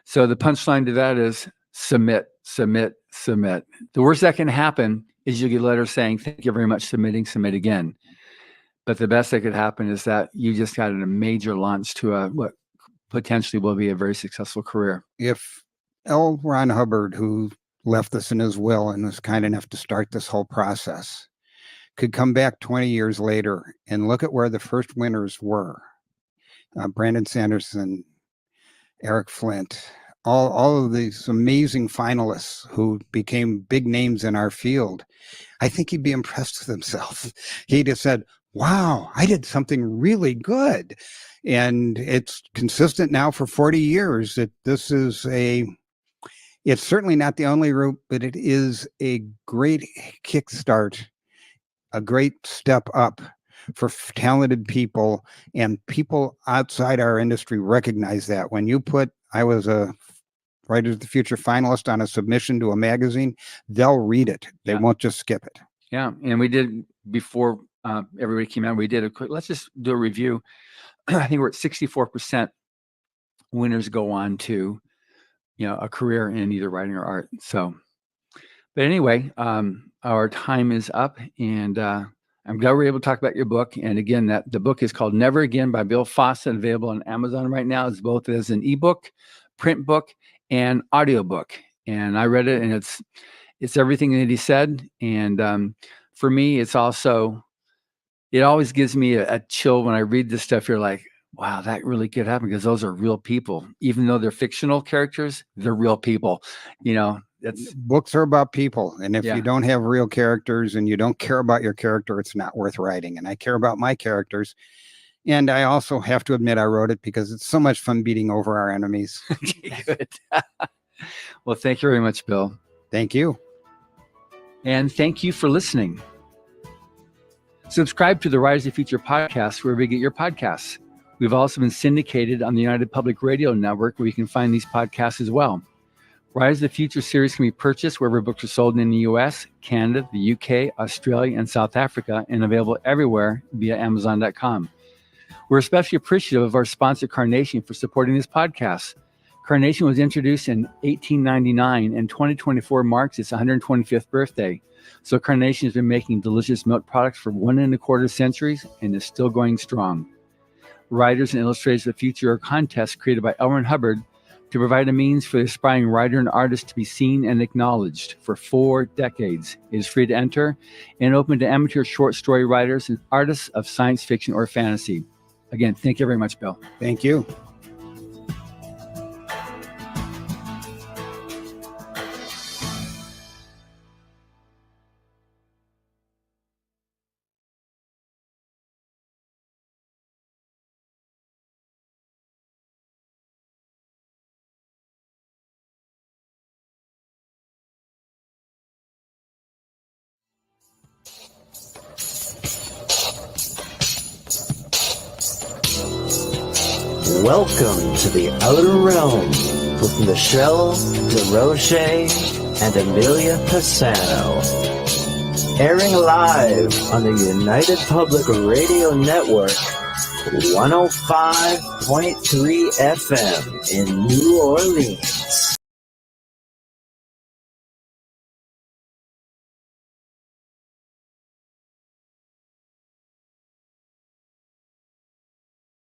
So the punchline to that is submit, submit, submit. The worst that can happen is you'll get a letter saying, thank you very much, submitting, submit again. But the best that could happen is that you just got a major launch to what potentially will be a very successful career. If L. Ron Hubbard, who left this in his will and was kind enough to start this whole process, could come back 20 years later and look at where the first winners were, Brandon Sanderson, Eric Flint, all of these amazing finalists who became big names in our field, I think he'd be impressed with himself. He'd have said, wow, I did something really good. And it's consistent now for 40 years that this is it's certainly not the only route, but it is a great kickstart, a great step up for talented people, and people outside our industry recognize that. When you put, I was a Writers of the Future finalist on a submission to a magazine, they'll read it. They won't just skip it. Yeah. And we did, before everybody came out, we did a quick, let's just do a review. I think we're at 64% winners go on to, a career in either writing or art. So, but anyway, our time is up, and I'm glad we're able to talk about your book. And again, the book is called Never Again by Bill Fawcett, available on Amazon right now. It's both as an ebook, print book, and audiobook. And I read it, and it's everything that he said. And for me, it always gives me a chill when I read this stuff. You're like, wow, that really could happen, because those are real people. Even though they're fictional characters, they're real people. Books are about people. And if you don't have real characters and you don't care about your character, it's not worth writing. And I care about my characters. And I also have to admit I wrote it because it's so much fun beating over our enemies. Good. Well, thank you very much, Bill. Thank you. And thank you for listening. Subscribe to the Writers of the Future podcast wherever you get your podcasts. We've also been syndicated on the United Public Radio Network, where you can find these podcasts as well. Writers of the Future series can be purchased wherever books are sold in the U.S., Canada, the UK, Australia, and South Africa, and available everywhere via Amazon.com. We're especially appreciative of our sponsor, Carnation, for supporting this podcast. Carnation was introduced in 1899, and 2024 marks its 125th birthday. So Carnation has been making delicious milk products for 1.25 centuries and is still going strong. Writers and Illustrators of the Future are a contest created by L. Ron Hubbard to provide a means for the aspiring writer and artist to be seen and acknowledged for 4 decades. It is free to enter and open to amateur short story writers and artists of science fiction or fantasy. Again, thank you very much, Bill. Thank you. Welcome to the Outer Realm with Michelle DeRoche and Amelia Pisano. Airing live on the United Public Radio Network, 105.3 FM in New Orleans.